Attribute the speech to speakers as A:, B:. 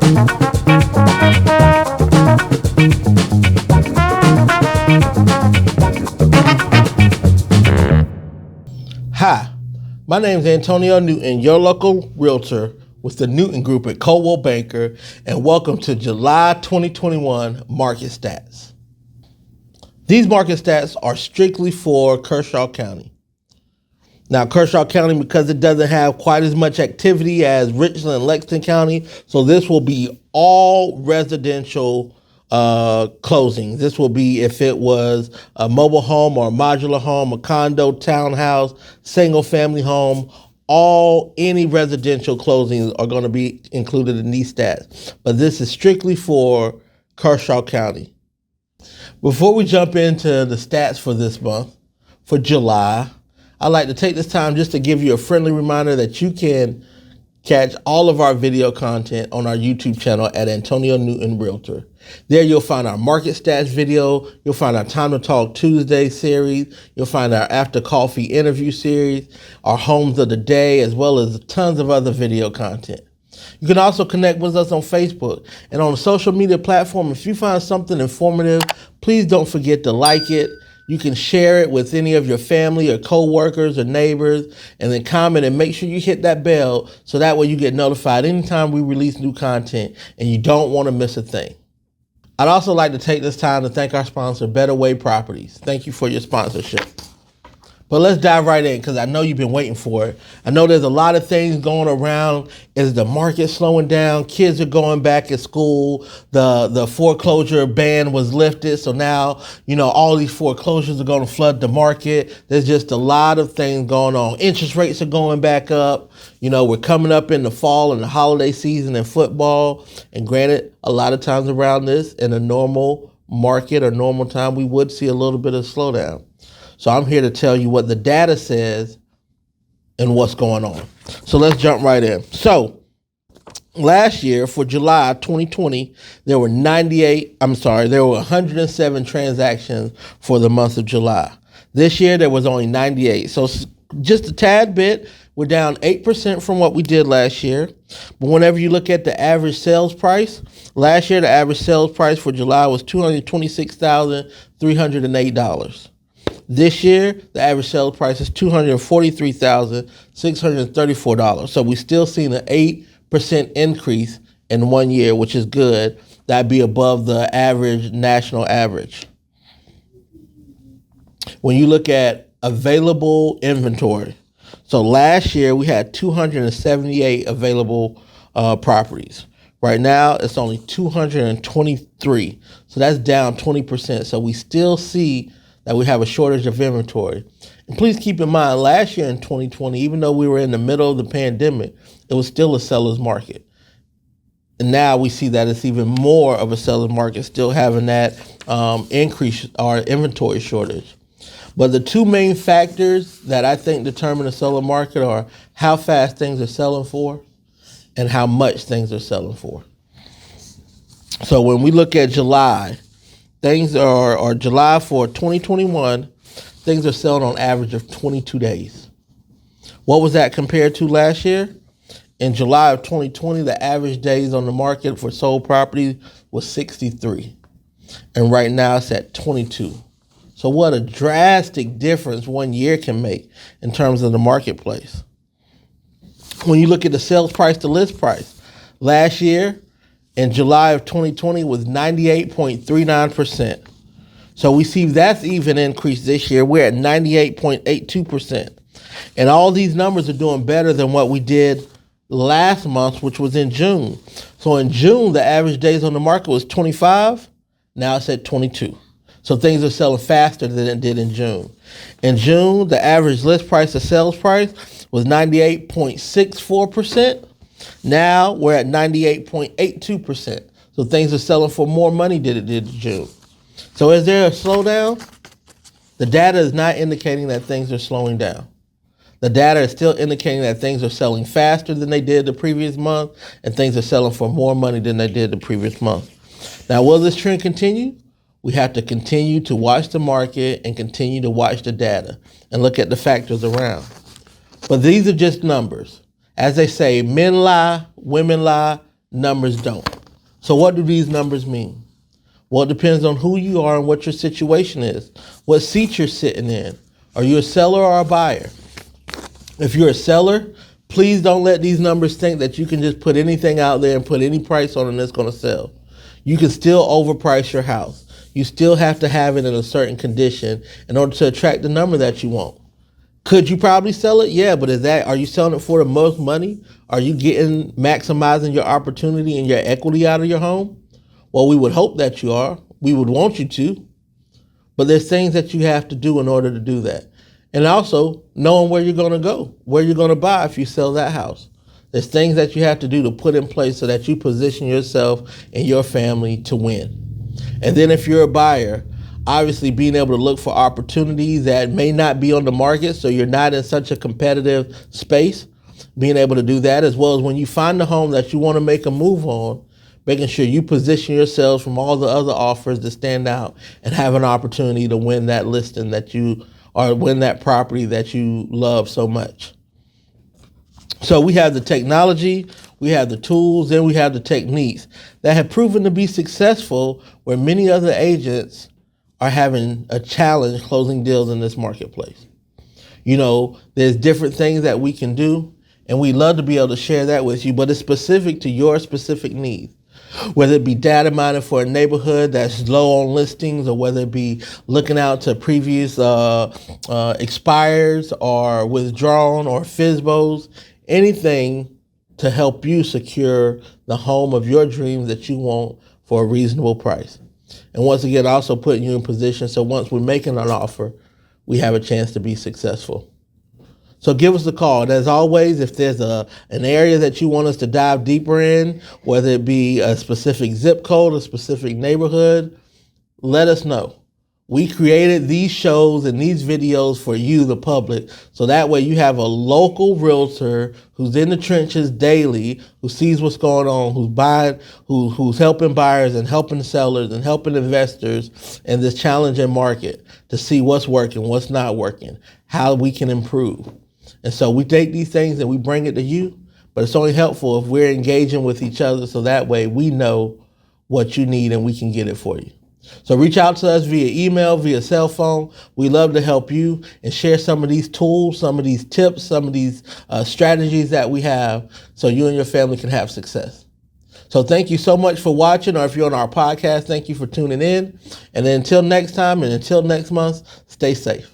A: Hi, my name is Antonio Newton, your local realtor with the Newton Group at Coldwell Banker, and welcome to July 2021 Market Stats. These market stats are strictly for Kershaw County. Now, Kershaw County, because it doesn't have quite as much activity as Richland and Lexington County, so this will be all residential closings. This will be if it was a mobile home or a modular home, a condo, townhouse, single family home, any residential closings are going to be included in these stats. But this is strictly for Kershaw County. Before we jump into the stats for this month, for July, I'd like to take this time just to give you a friendly reminder that you can catch all of our video content on our YouTube channel at Antonio Newton Realtor. There you'll find our market stats video, you'll find our Time to Talk Tuesday series, you'll find our After Coffee interview series, our Homes of the Day, as well as tons of other video content. You can also connect with us on Facebook and on the social media platform. If you find something informative, please don't forget to like it. You can share it with any of your family or co-workers or neighbors, and then comment and make sure you hit that bell so that way you get notified anytime we release new content and you don't want to miss a thing. I'd also like to take this time to thank our sponsor, Better Way Properties. Thank you for your sponsorship. But let's dive right in because I know you've been waiting for it. I know there's a lot of things going around. Is the market slowing down? Kids are going back at school. The foreclosure ban was lifted. So now, all these foreclosures are going to flood the market. There's just a lot of things going on. Interest rates are going back up. We're coming up in the fall and the holiday season in football. And granted, a lot of times around this, in a normal market or normal time, we would see a little bit of slowdown. So I'm here to tell you what the data says and what's going on. So let's jump right in. So last year for July 2020, there were 107 transactions for the month of July. This year there was only 98. So just a tad bit. We're down 8% from what we did last year. But whenever you look at the average sales price, last year the average sales price for July was $226,308. This year, the average sales price is $243,634. So we still seen an 8% increase in 1 year, which is good. That'd be above the average, national average. When you look at available inventory, so last year we had 278 available properties. Right now, it's only 223. So that's down 20%. So we still see that we have a shortage of inventory. And please keep in mind, last year in 2020, even though we were in the middle of the pandemic, it was still a seller's market. And now we see that it's even more of a seller's market, still having that increase or inventory shortage. But the two main factors that I think determine a seller market are how fast things are selling for and how much things are selling for. So when we look at July, July for 2021, things are selling on average of 22 days. What was that compared to last year? In July of 2020, the average days on the market for sold property was 63. And right now it's at 22. So what a drastic difference 1 year can make in terms of the marketplace. When you look at the sales price to list price, last year, in July of 2020 was 98.39%. So we see that's even increased this year. We're at 98.82%. And all these numbers are doing better than what we did last month, which was in June. So in June, the average days on the market was 25. Now it's at 22. So things are selling faster than it did in June. In June, the average list price to sales price was 98.64%. Now we're at 98.82%. So things are selling for more money than it did in June. So is there a slowdown? The data is not indicating that things are slowing down. The data is still indicating that things are selling faster than they did the previous month, and things are selling for more money than they did the previous month. Now, will this trend continue? We have to continue to watch the market and continue to watch the data and look at the factors around. But these are just numbers. As they say, men lie, women lie, numbers don't. So what do these numbers mean? Well, it depends on who you are and what your situation is, what seat you're sitting in. Are you a seller or a buyer? If you're a seller, please don't let these numbers think that you can just put anything out there and put any price on it and it's going to sell. You can still overprice your house. You still have to have it in a certain condition in order to attract the number that you want. Could you probably sell it? Yeah, but are you selling it for the most money? Are you maximizing your opportunity and your equity out of your home? Well, we would hope that you are. We would want you to. But there's things that you have to do in order to do that. And also knowing where you're going to go, where you're going to buy if you sell that house. There's things that you have to do to put in place so that you position yourself and your family to win. And then if you're a buyer, obviously being able to look for opportunities that may not be on the market, so you're not in such a competitive space, being able to do that, as well as when you find a home that you want to make a move on, making sure you position yourselves from all the other offers to stand out and have an opportunity to win that listing or win that property that you love so much. So we have the technology, we have the tools, and we have the techniques that have proven to be successful where many other agents are having a challenge closing deals in this marketplace. There's different things that we can do, and we'd love to be able to share that with you, but it's specific to your specific needs. Whether it be data mining for a neighborhood that's low on listings, or whether it be looking out to previous expires or withdrawn or FSBOs, anything to help you secure the home of your dreams that you want for a reasonable price. And once again, also putting you in position so once we're making an offer, we have a chance to be successful. So give us a call. And as always, if there's an area that you want us to dive deeper in, whether it be a specific zip code, a specific neighborhood, let us know. We created these shows and these videos for you, the public, so that way you have a local realtor who's in the trenches daily, who sees what's going on, who's helping buyers and helping sellers and helping investors in this challenging market to see what's working, what's not working, how we can improve. And so we take these things and we bring it to you, but it's only helpful if we're engaging with each other so that way we know what you need and we can get it for you. So reach out to us via email, via cell phone. We love to help you and share some of these tools, some of these tips, some of these strategies that we have so you and your family can have success. So thank you so much for watching, or if you're on our podcast, thank you for tuning in. And then until next time and until next month, stay safe.